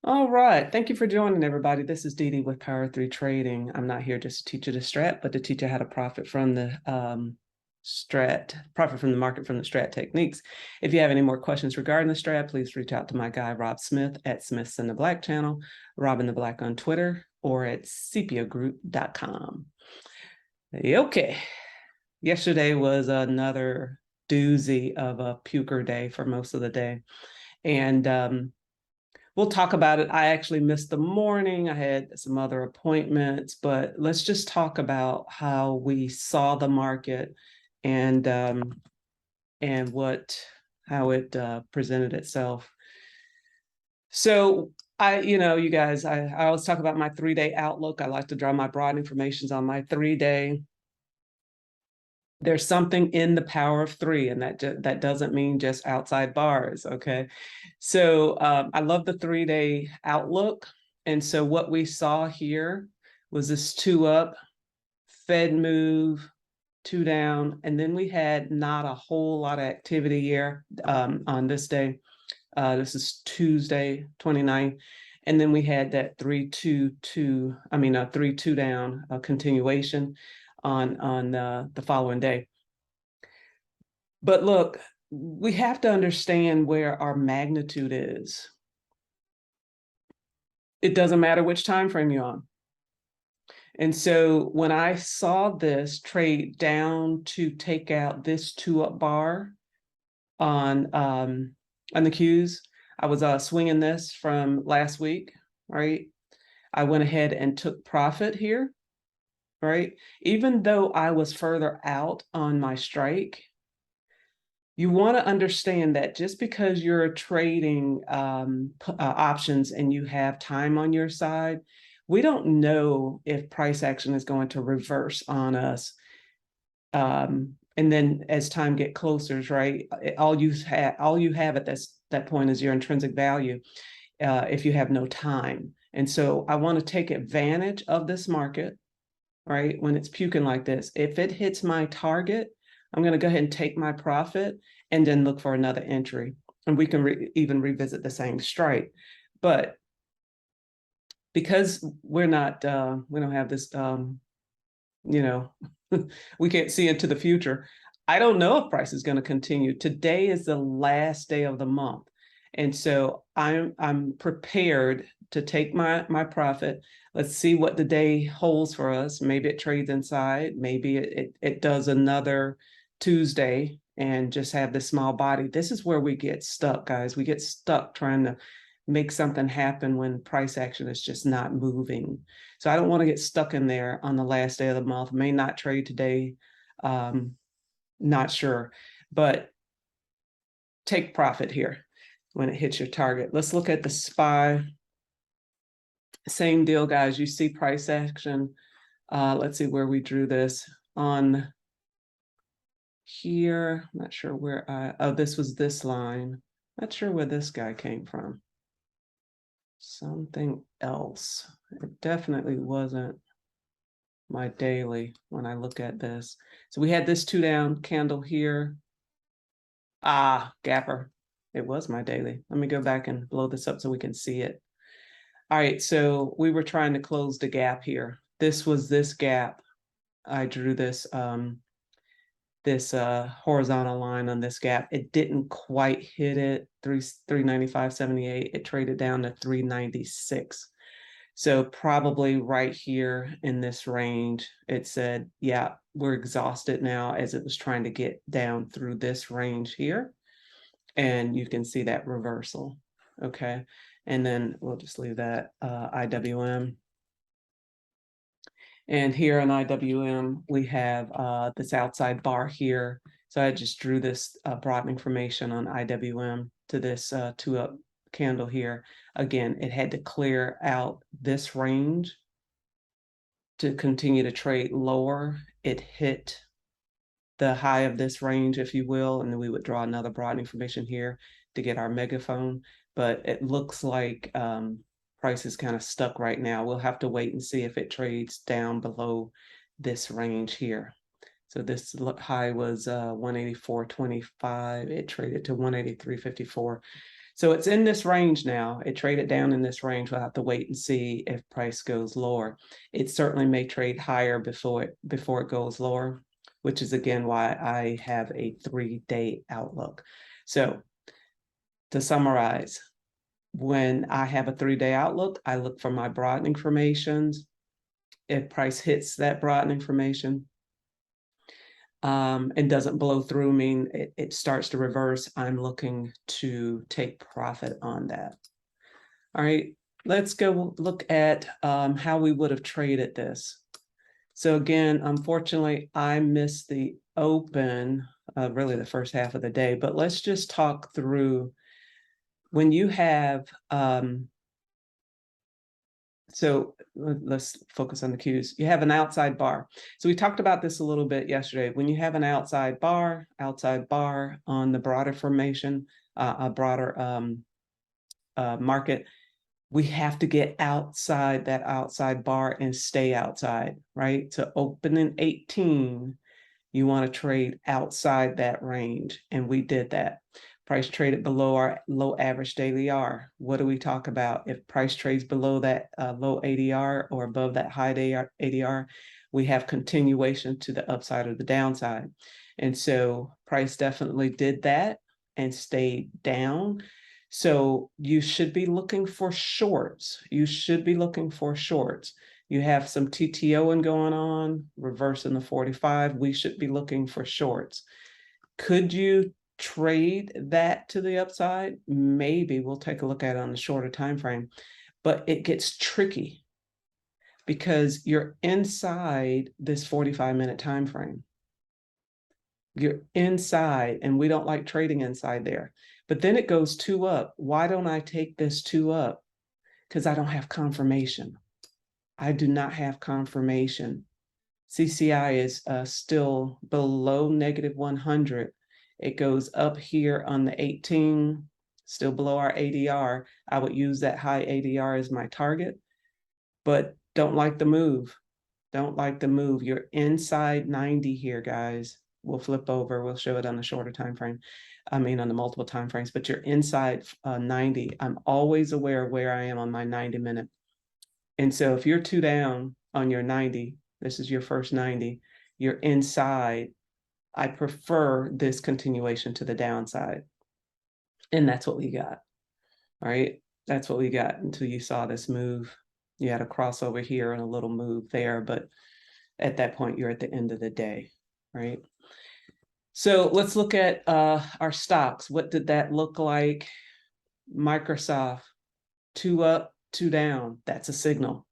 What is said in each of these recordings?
All right. Thank you for joining, everybody. This is Dee Dee with Power 3 Trading. I'm not here just to teach you the strat, but to teach you how to profit from the profit from the market from the strat techniques. If you have any more questions regarding the strat, please reach out to my guy, Rob Smith, at Smith's in the Black channel, Rob in the Black on Twitter, or at sepiagroup.com. Okay. Yesterday was another doozy of a puker day for most of the day. And we'll talk about it. I actually missed the morning. I had some other appointments, but let's just talk about how we saw the market and what how it presented itself. So you guys, I always talk about my 3-day outlook. I like to draw my broad informations on my 3-day. There's something in the power of three, and that doesn't mean just outside bars. Okay, so I love the 3-day outlook, and so what we saw here was this two up, Fed move, two down, and then we had not a whole lot of activity here on this day. This is Tuesday 29th. And then we had that 3-2-2, I mean, a 3-2 down continuation on the following day. But look, we have to understand where our magnitude is. It doesn't matter which time frame you're on. And so when I saw this trade down to take out this two up bar on the Qs, I was swinging this from last week, right? I went ahead and took profit here, right? Even though I was further out on my strike, you want to understand that just because you're trading options and you have time on your side, we don't know if price action is going to reverse on us. And then as time get closer, right, all you have at that point is your intrinsic value if you have no time. And so I want to take advantage of this market, right, when it's puking like this. If it hits my target, I'm going to go ahead and take my profit and then look for another entry. And we can even revisit the same strike. But because we don't have this, we can't see into the future. I don't know if price is going to continue. Today is the last day of the month. And so I'm prepared to take my profit. Let's see what the day holds for us. Maybe it trades inside. Maybe it does another Tuesday and just have this small body. This is where we get stuck, guys. We get stuck trying to make something happen when price action is just not moving. So I don't want to get stuck in there on the last day of the month. May not trade today. Not sure, but take profit here when it hits your target. Let's look at the SPY. Same deal, guys. You see price action. Let's see where we drew this on here. I'm not sure where this was this line. Not sure where this guy came from. Something else. It definitely wasn't my daily when I look at this. So we had this two down candle here. Gapper. It was my daily. Let me go back and blow this up so we can see it. All right, so we were trying to close the gap here. This was this gap. I drew this horizontal line on this gap. It didn't quite hit it, 395.78. It traded down to 396. So probably right here in this range, it said, yeah, we're exhausted now, as it was trying to get down through this range here. And you can see that reversal. Okay. And then we'll just leave that IWM. And here on IWM, we have this outside bar here. So I just drew this broad information on IWM to this two up candle here. Again, it had to clear out this range to continue to trade lower. It hit the high of this range, if you will, and then we would draw another broad information here to get our megaphone. But it looks like price is kind of stuck right now. We'll have to wait and see if it trades down below this range here. So this high was 184.25. It traded to 183.54. So it's in this range now. It traded down in this range. We'll have to wait and see if price goes lower. It certainly may trade higher before it goes lower, which is again why I have a 3-day outlook. So to summarize, when I have a 3-day outlook, I look for my broadening formations. If price hits that broadening formation, and doesn't blow through, mean it starts to reverse, I'm looking to take profit on that. All right, let's go look at how we would have traded this. So again, unfortunately, I missed the open, really the first half of the day, but let's just talk through when you have, so let's focus on the cues. You have an outside bar. So we talked about this a little bit yesterday. When you have an outside bar on the broader formation, a broader market, we have to get outside that outside bar and stay outside, right? To open in 18, you want to trade outside that range. And we did that. Price traded below our low average daily R. What do we talk about? If price trades below that low ADR or above that high ADR, we have continuation to the upside or the downside. And so price definitely did that and stayed down. So you should be looking for shorts. You should be looking for shorts. You have some TTOing going on, reversing the 45. We should be looking for shorts. Could you trade that to the upside? Maybe. We'll take a look at it on the shorter time frame. But it gets tricky because you're inside this 45-minute time frame. You're inside, and we don't like trading inside there. But then it goes 2 up. Why don't I take this 2 up? Because I don't have confirmation. I do not have confirmation. CCI is still below -100. It goes up here on the 18, still below our ADR. I would use that high ADR as my target, but don't like the move. Don't like the move. You're inside 90 here, guys. We'll flip over. We'll show it on the shorter time frame. I mean, on the multiple time frames, but you're inside 90. I'm always aware of where I am on my 90-minute. And so if you're 2 down on your 90, this is your first 90, you're inside. I prefer this continuation to the downside. And that's what we got. All right. That's what we got until you saw this move. You had a crossover here and a little move there, but at that point, you're at the end of the day, right? So let's look at our stocks. What did that look like? Microsoft, 2 up, 2 down. That's a signal.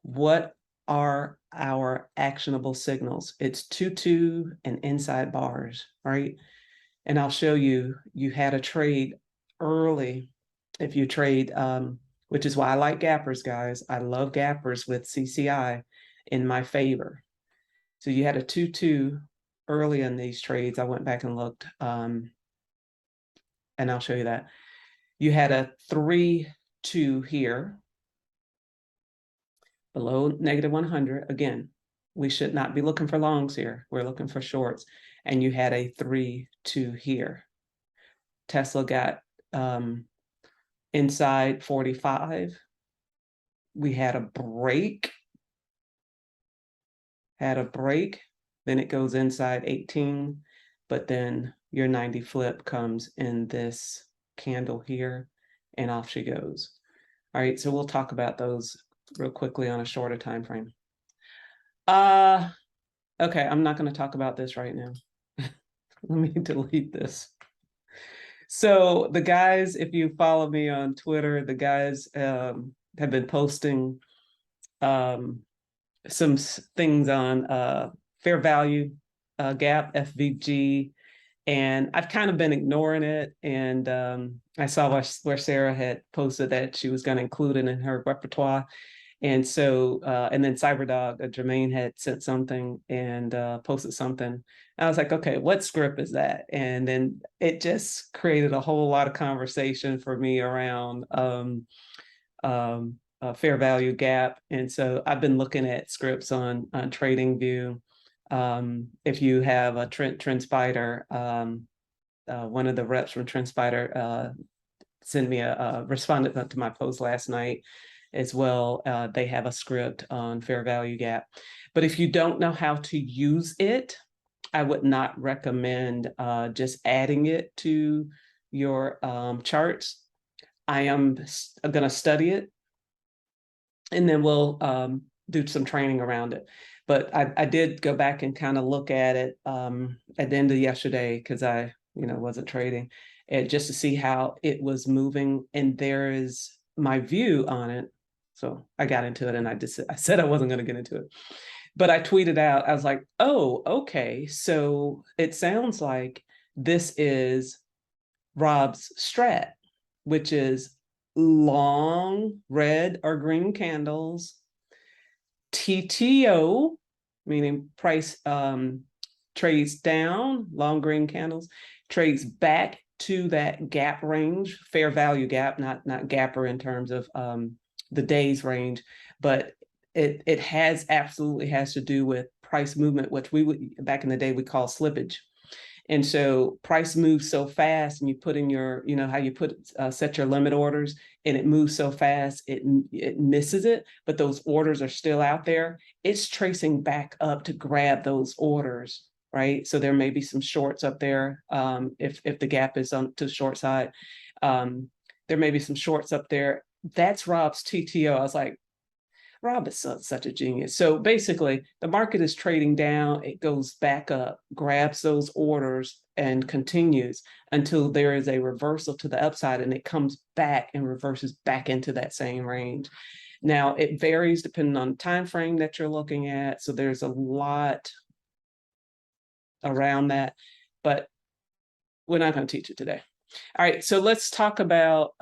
What are our actionable signals? It's 2-2 and inside bars, right? And I'll show you, you had a trade early. If you trade, which is why I like gappers, guys. I love gappers with CCI in my favor. So you had a 2-2 early in these trades. I went back and looked, and I'll show you that. You had a 3-2 here, below -100. Again, we should not be looking for longs here. We're looking for shorts. And you had a 3-2 here. Tesla got inside 45. We had a break. Then it goes inside 18. But then your 90 flip comes in this candle here, and off she goes. All right, so we'll talk about those real quickly on a shorter time frame. Okay, I'm not going to talk about this right now. Let me delete this. So the guys, if you follow me on Twitter, the guys have been posting some things on fair value gap, FVG, and I've kind of been ignoring it. And I saw where Sarah had posted that she was going to include it in her repertoire. And so, and then Cyberdog, Jermaine had sent something and posted something. I was like, okay, what script is that? And then it just created a whole lot of conversation for me around fair value gap. And so I've been looking at scripts on TradingView. If you have a TrendSpider, one of the reps from TrendSpider send me a responded to my post last night as well. They have a script on fair value gap. But if you don't know how to use it, I would not recommend just adding it to your charts. I am going to study it, and then we'll do some training around it. But I did go back and kind of look at it at the end of yesterday, because I wasn't trading, and just to see how it was moving. And there is my view on it. So I got into it, and I said I wasn't going to get into it. But I tweeted out, I was like, oh, okay. So it sounds like this is Rob's strat, which is long red or green candles, TTO, meaning price trades down, long green candles, trades back to that gap range, fair value gap, not gapper in terms of the days range, but it absolutely has to do with price movement, which we would back in the day we call slippage. And so price moves so fast, and you put in your, how you set your limit orders, and it moves so fast, it misses it, but those orders are still out there. It's tracing back up to grab those orders, right? So there may be some shorts up there. If the gap is on to the short side, there may be some shorts up there. That's Rob's TTO. I was like, Rob is such a genius. So basically, the market is trading down, it goes back up, grabs those orders, and continues until there is a reversal to the upside, and it comes back and reverses back into that same range. Now, it varies depending on the time frame that you're looking at. So there's a lot around that, but we're not going to teach it today. All right, so let's talk about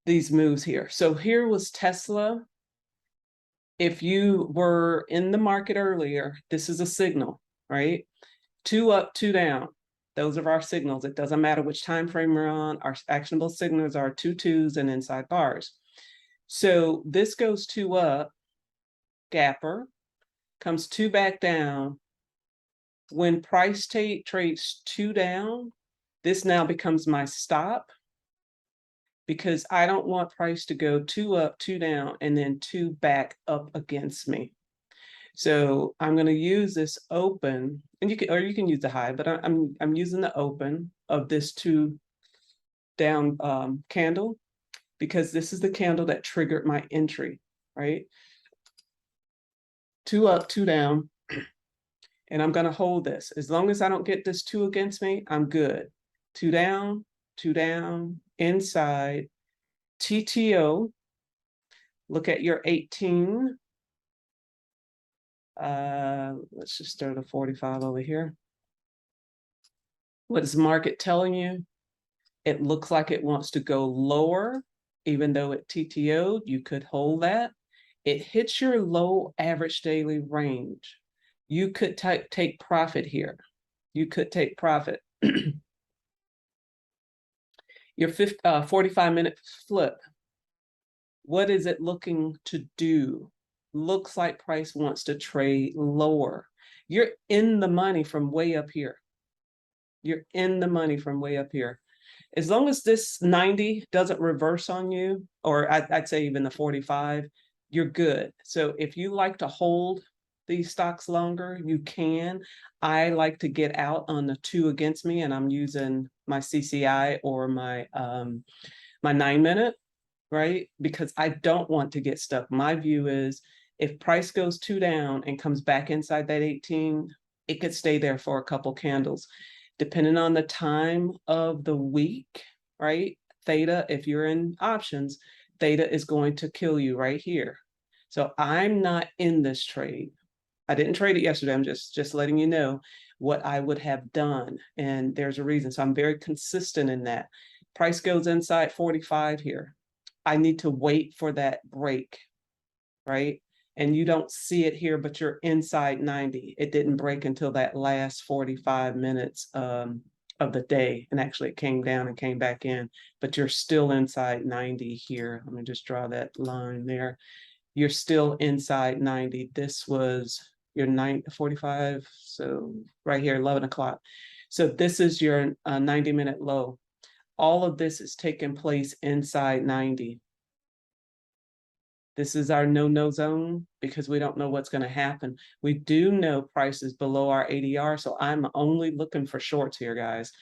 these moves here. So here was Tesla. If you were in the market earlier, this is a signal, right? 2 up, 2 down. Those are our signals. It doesn't matter which time frame we're on. Our actionable signals are 2 twos and inside bars. So this goes 2 up, gapper, comes 2 back down. When price trades 2 down, this now becomes my stop, because I don't want price to go 2 up, 2 down, and then 2 back up against me. So I'm going to use this open, and you can use the high, but I'm using the open of this 2 down candle, because this is the candle that triggered my entry, right? 2 up, 2 down, and I'm going to hold this. As long as I don't get this 2 against me, I'm good. 2 down, 2 down, inside, TTO, look at your 18. Let's just start a 45 over here. What is the market telling you? It looks like it wants to go lower, even though it TTO'd, you could hold that. It hits your low average daily range. You could take profit here. You could take profit. Your 45-minute flip. What is it looking to do? Looks like price wants to trade lower. You're in the money from way up here. You're in the money from way up here. As long as this 90 doesn't reverse on you, or I'd say even the 45, you're good. So if you like to hold these stocks longer, you can. I like to get out on the 2 against me, and I'm using my CCI or my 9-minute, right? Because I don't want to get stuck. My view is, if price goes 2 down and comes back inside that 18, it could stay there for a couple candles. Depending on the time of the week, right? Theta, if you're in options, theta is going to kill you right here. So I'm not in this trade. I didn't trade it yesterday. I'm just letting you know what I would have done. And there's a reason. So I'm very consistent in that. Price goes inside 45 here. I need to wait for that break, right? And you don't see it here, but you're inside 90. It didn't break until that last 45 minutes of the day. And actually it came down and came back in, but you're still inside 90 here. Let me just draw that line there. You're still inside 90. This was your 45, so right here, 11 o'clock. So this is your 90-minute low. All of this is taking place inside 90. This is our no zone because we don't know what's going to happen. We do know prices below our ADR, so I'm only looking for shorts here, guys.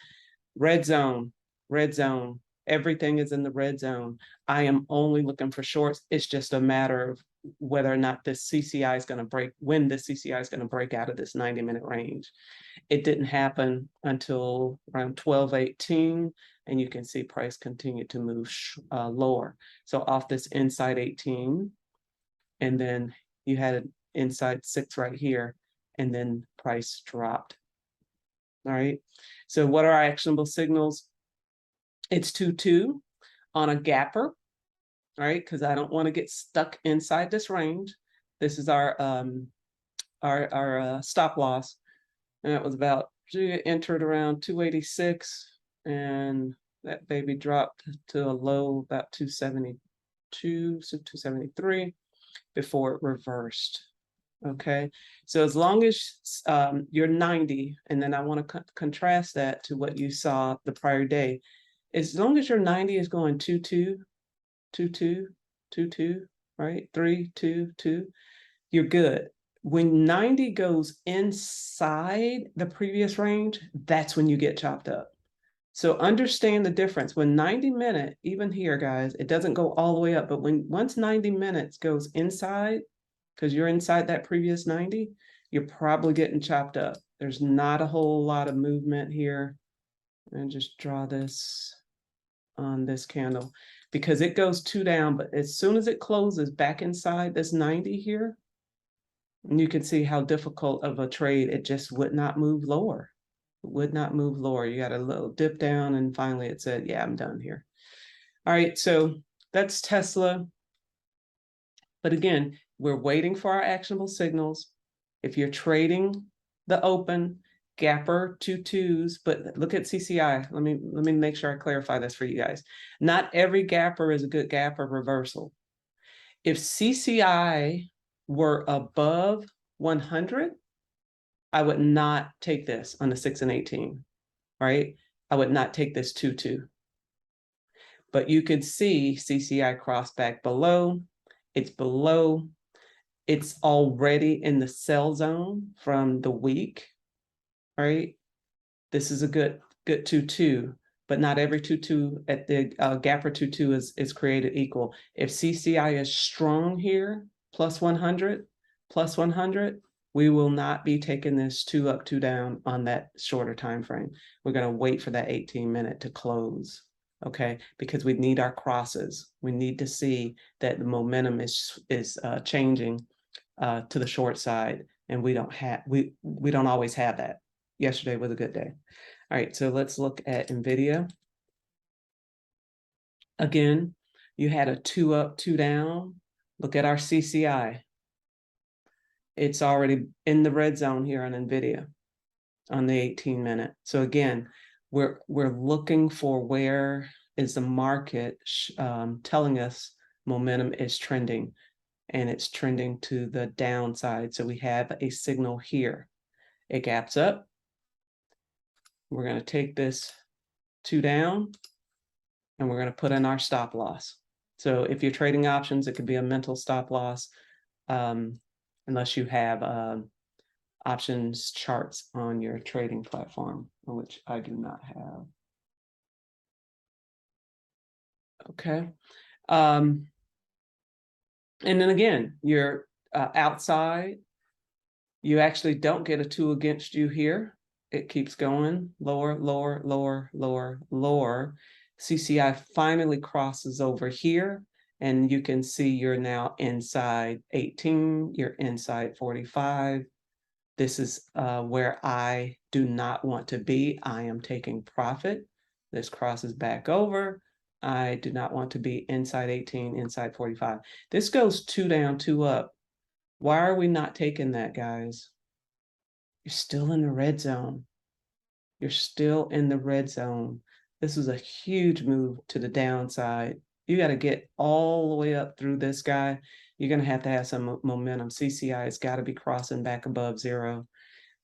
Red zone, red zone. Everything is in the red zone. I am only looking for shorts. It's just a matter of whether or not this CCI is going to break, when this CCI is going to break out of this 90-minute range. It didn't happen until around 12:18, and you can see price continue to move lower. So off this inside 18, and then you had an inside 6 right here, and then price dropped. All right. So what are our actionable signals? It's 2-2 on a gapper, right? Because I don't want to get stuck inside this range. This is our stop loss, and it was about entered around 286, and that baby dropped to a low about 272, so 273 before it reversed. Okay, so as long as you're 90, and then I want to contrast that to what you saw the prior day. As long as your 90 is going 2-2, 2-2, 2-2, right? 3-2-2, you're good. When 90 goes inside the previous range, that's when you get chopped up. So understand the difference. When 90-minute, even here, guys, it doesn't go all the way up, but once 90 minutes goes inside, because you're inside that previous 90, you're probably getting chopped up. There's not a whole lot of movement here. And just draw this on this candle because it goes 2 down, but as soon as it closes back inside this 90 here, and you can see how difficult of a trade, it just would not move lower. It would not move lower. You got a little dip down, and finally it said, yeah, I'm done here. All right, so that's Tesla. But again, we're waiting for our actionable signals. If you're trading the open, gapper 2-2s, but look at CCI. Let me make sure I clarify this for you guys. Not every gapper is a good gapper reversal. If CCI were above 100, I would not take this on the 6 and 18, right? I would not take this 2-2. But you could see CCI cross back below. It's below. It's already in the sell zone from the week, right? This is a good 2-2, but not every 2-2 at the gapper 2-2 is created equal. If CCI is strong here, plus 100, we will not be taking this 2 up, 2 down on that shorter time frame. We're going to wait for that 18-minute to close, okay? Because we need our crosses. We need to see that the momentum is changing to the short side, and we don't always have that. Yesterday was a good day. All right, so let's look at NVIDIA. Again, you had a 2 up, 2 down. Look at our CCI. It's already in the red zone here on NVIDIA on the 18-minute. So again, we're looking for where is the market telling us momentum is trending, and it's trending to the downside. So we have a signal here. It gaps up. We're going to take this 2 down, and we're going to put in our stop loss. So if you're trading options, it could be a mental stop loss, unless you have options charts on your trading platform, which I do not have. Okay. And then again, you're outside. You actually don't get a 2 against you here. It keeps going lower, lower, lower, lower, lower. CCI finally crosses over here, and you can see you're now inside 18, you're inside 45. This is where I do not want to be. I am taking profit. This crosses back over. I do not want to be inside 18, inside 45. This goes 2 down, 2 up. Why are we not taking that, guys? You're still in the red zone. You're still in the red zone. This is a huge move to the downside. You got to get all the way up through this guy. You're going to have some momentum. CCI has got to be crossing back above 0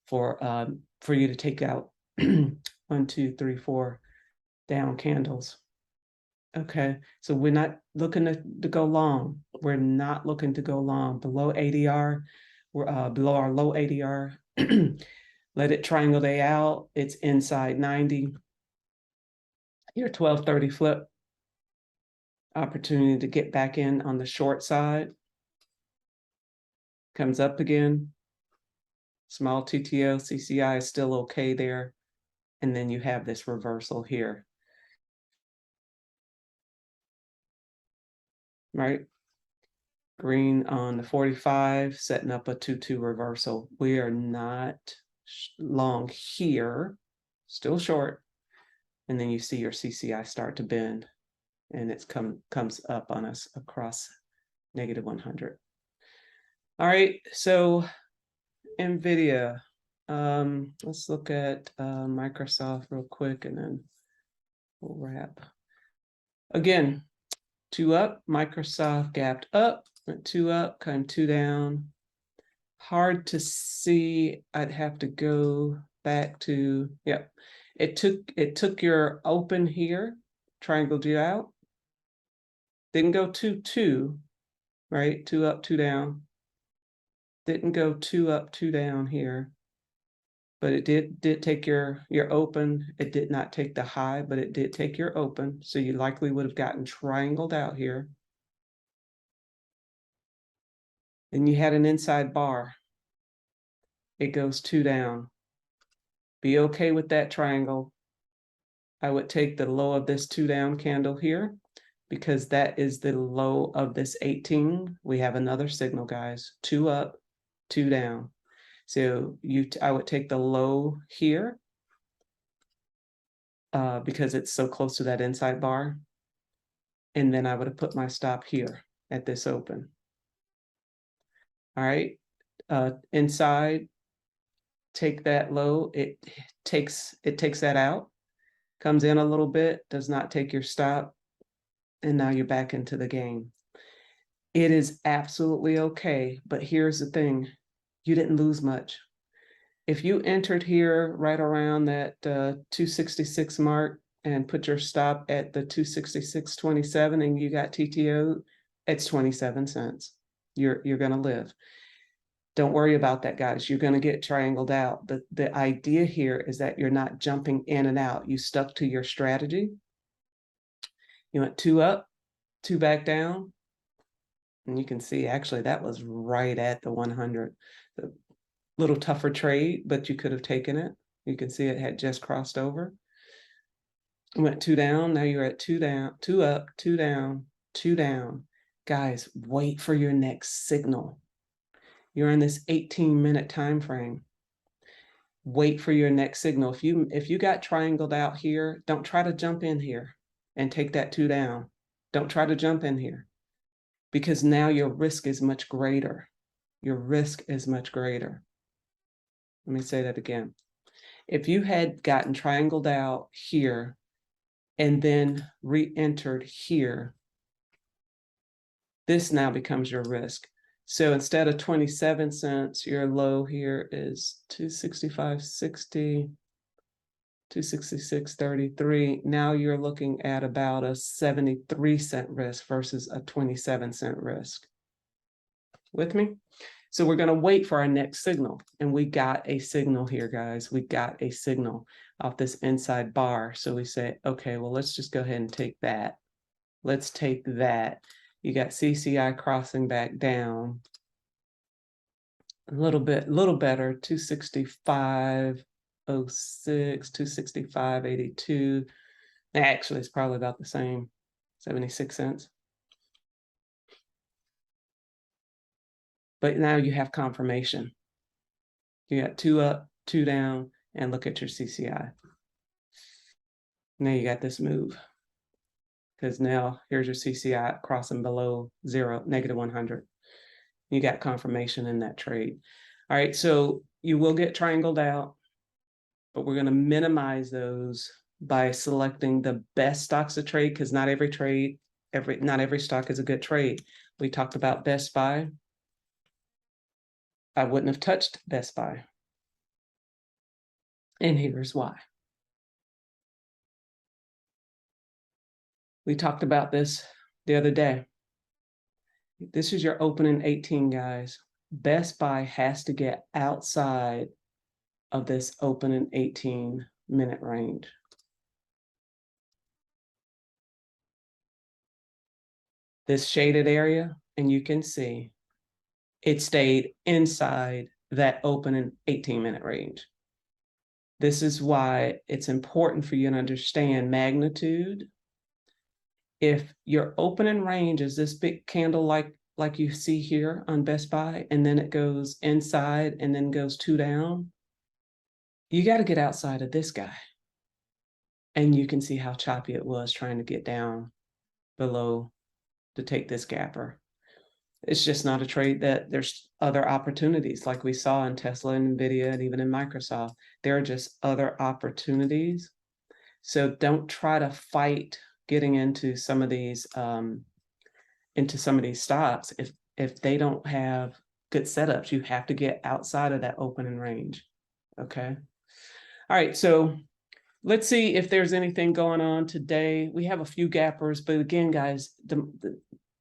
for you to take out 1, 2, 3, 4 down candles. Okay, so we're not looking to go long. We're not looking to go long below ADR. We're below our low ADR. Let it triangle day out. It's inside 90. Your 1230 flip. Opportunity to get back in on the short side. Comes up again. Small TTO, CCI is still okay there. And then you have this reversal here. Right? Green on the 45, setting up a 2-2 reversal. We are not long here, still short. And then you see your CCI start to bend, and it comes up on us across negative 100. All right, so NVIDIA. Let's look at Microsoft real quick, and then we'll wrap. Again, 2 up, Microsoft gapped up, went 2 up, came 2 down. Hard to see. I'd have to go back to, yep. It took your open here, triangled you out. Didn't go 2-2, right? 2 up, 2 down. Didn't go 2 up, 2 down here. But it did take your open. It did not take the high, but it did take your open. So you likely would have gotten triangled out here. Then you had an inside bar. It goes 2 down. Be okay with that triangle. I would take the low of this 2 down candle here, because that is the low of this 18. We have another signal, guys. 2 up, 2 down. So I would take the low here because it's so close to that inside bar. And then I would have put my stop here at this open. All right, inside, take that low. It takes that out, comes in a little bit, does not take your stop, and now you're back into the game. It is absolutely okay, but here's the thing. You didn't lose much. If you entered here right around that 266 mark and put your stop at the 266.27 and you got TTO, it's 27 cents. You're going to live. Don't worry about that, guys. You're going to get triangled out. The idea here is that you're not jumping in and out. You stuck to your strategy. You went 2 up, 2 back down. And you can see, actually, that was right at the 100. A little tougher trade, but you could have taken it. You can see it had just crossed over. Went 2 down. Now you're at 2 down, 2 up, 2 down, 2 down. Guys, wait for your next signal. You're in this 18-minute time frame. Wait for your next signal. If you got triangled out here, don't try to jump in here and take that 2 down. Don't try to jump in here, because now your risk is much greater. Your risk is much greater. Let me say that again. If you had gotten triangled out here and then re-entered here, this now becomes your risk. So instead of 27 cents, your low here is 265.60, 266.33. Now you're looking at about a 73 cent risk versus a 27 cent risk. With me? So we're going to wait for our next signal. And we got a signal here, guys. We got a signal off this inside bar. So we say, okay, well, let's just go ahead and take that. Let's take that. You got CCI crossing back down a little better, 265.06, 265.82. Actually, it's probably about the same, 76 cents. But now you have confirmation. You got 2 up, 2 down, and look at your CCI. Now you got this move, because now here's your CCI crossing below 0, negative 100. You got confirmation in that trade. All right, so you will get triangled out, but we're going to minimize those by selecting the best stocks to trade, because not every stock is a good trade. We talked about Best Buy. I wouldn't have touched Best Buy. And here's why. We talked about this the other day. This is your opening 18, guys. Best Buy has to get outside of this opening 18-minute range. This shaded area, and you can see it stayed inside that opening 18-minute range. This is why it's important for you to understand magnitude. If your opening range is this big candle like you see here on Best Buy, and then it goes inside and then goes 2 down, you got to get outside of this guy. And you can see how choppy it was trying to get down below to take this gapper. It's just not a trade that there's other opportunities like we saw in Tesla and Nvidia and even in Microsoft. There are just other opportunities. So don't try to fight getting into some of these stocks if they don't have good setups. You have to get outside of that opening range. Okay. All right. So let's see if there's anything going on today. We have a few gappers, but again, guys,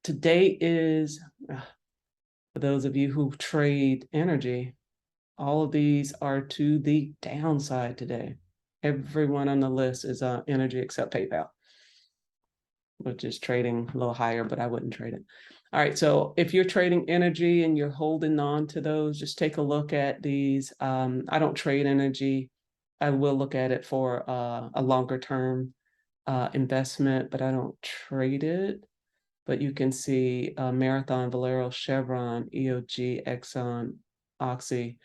today is, for those of you who trade energy, all of these are to the downside today. Everyone on the list is energy except PayPal, which is trading a little higher, but I wouldn't trade it. All right, so if you're trading energy and you're holding on to those, just take a look at these. I don't trade energy. I will look at it for a longer term investment, but I don't trade it. But you can see Marathon, Valero, Chevron, EOG, Exxon, Oxy,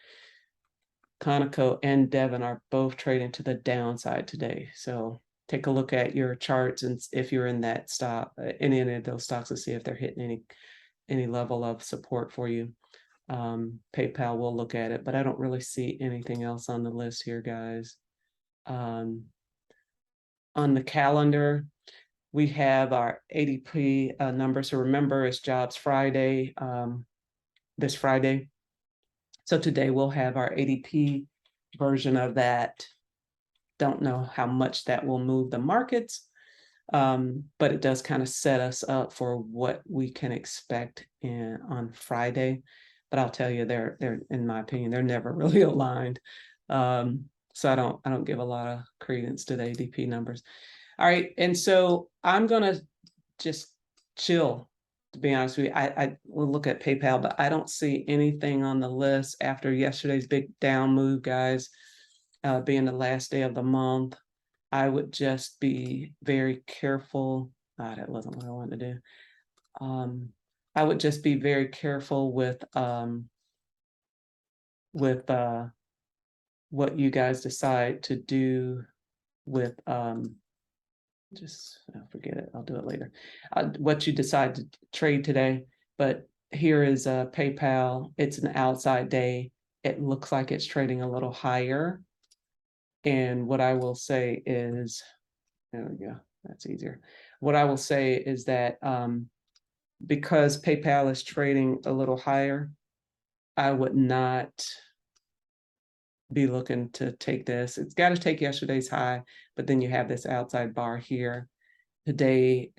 Conoco, and Devon are both trading to the downside today. So take a look at your charts, and if you're in that stock, any of those stocks, to see if they're hitting any level of support for you. PayPal will look at it, but I don't really see anything else on the list here, guys. On the calendar, we have our ADP number. So remember, it's Jobs Friday, this Friday. So today we'll have our ADP version of that. Don't know how much that will move the markets, but it does kind of set us up for what we can expect on Friday. But I'll tell you, they're in my opinion, they're never really aligned. So I don't give a lot of credence to the ADP numbers. All right, and so I'm gonna just chill, to be honest with you. I will look at PayPal, but I don't see anything on the list after yesterday's big down move, guys. Being the last day of the month, I would just be very careful. That wasn't what I wanted to do. I would just be very careful with what you guys decide to do with just forget it. I'll do it later. What you decide to trade today. But here is PayPal. It's an outside day. It looks like it's trading a little higher. And what I will say is, there we go. That's easier. What I will say is that because PayPal is trading a little higher, I would not be looking to take this. It's got to take yesterday's high, but then you have this outside bar here. Today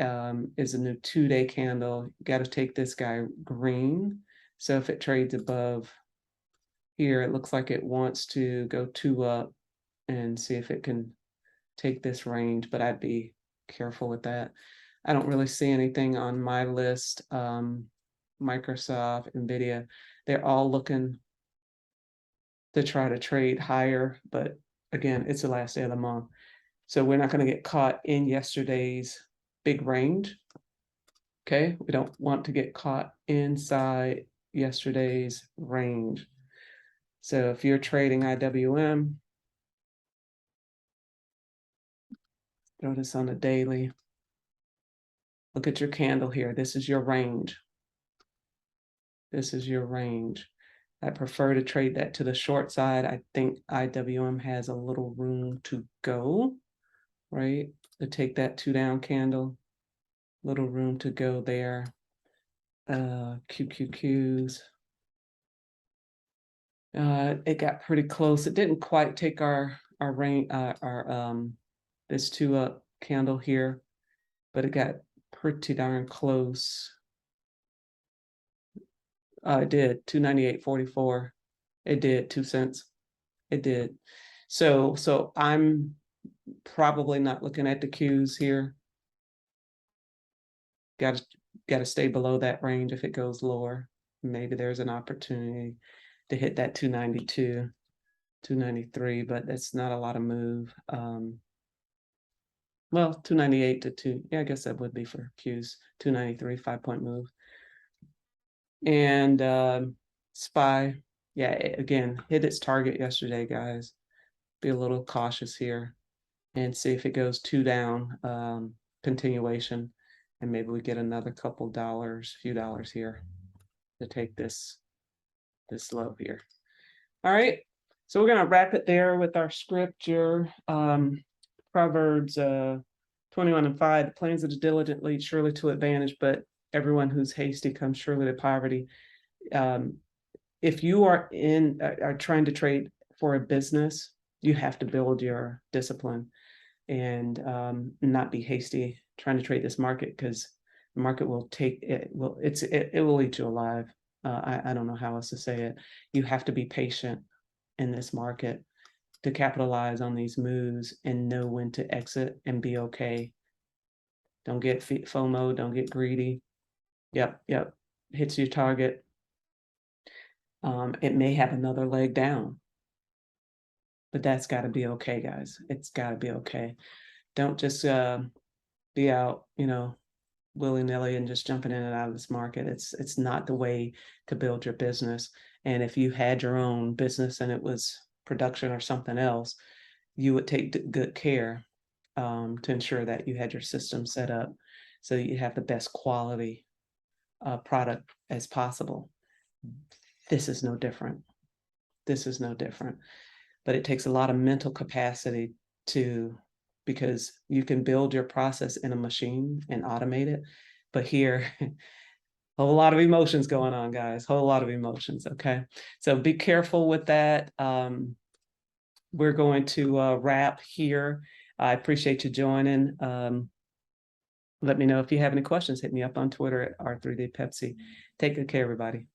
is a new 2-day candle. You got to take this guy green. So if it trades above here, it looks like it wants to go 2 up and see if it can take this range, but I'd be careful with that. I don't really see anything on my list. Microsoft, Nvidia, they're all looking to try to trade higher, but again, it's the last day of the month. So we're not going to get caught in yesterday's big range. Okay, we don't want to get caught inside yesterday's range. So if you're trading IWM, throw this on a daily. Look at your candle here. This is your range. This is your range. I prefer to trade that to the short side. I think IWM has a little room to go, right? To take that 2 down candle, little room to go there. QQQs. It got pretty close. It didn't quite take our this 2-up candle here, but it got pretty darn close. It did 298.44. It did 2 cents. It did. So I'm probably not looking at the Qs here. Got to stay below that range. If it goes lower, maybe there's an opportunity to hit that 292, 293, but that's not a lot of move. Well, 298 to 2. Yeah, I guess that would be for Qs. 293, 5-point move. And SPY, yeah, again, hit its target yesterday, guys. Be a little cautious here and see if it goes 2 down, continuation, and maybe we get another couple dollars, few dollars here to take this low here. All right, so we're gonna wrap it there with our scripture. Proverbs 21:5, the plans of the diligent lead surely to advantage, but everyone who's hasty comes surely to poverty. If you are trying to trade for a business, you have to build your discipline and not be hasty trying to trade this market, because the market will it will eat you alive. I don't know how else to say it. You have to be patient in this market to capitalize on these moves and know when to exit and be okay. Don't get FOMO, don't get greedy. Yep, hits your target. It may have another leg down, but that's got to be okay, guys. It's got to be okay. Don't just be out, willy-nilly and just jumping in and out of this market. It's not the way to build your business. And if you had your own business and it was production or something else, you would take good care to ensure that you had your system set up so that you have the best quality product as possible. This is no different. This is no different. But it takes a lot of mental capacity because you can build your process in a machine and automate it. But here, a whole lot of emotions going on, guys. Whole lot of emotions. Okay. So be careful with that. We're going to wrap here. I appreciate you joining. Let me know if you have any questions. Hit me up on Twitter at R3D Pepsi. Take good care, everybody.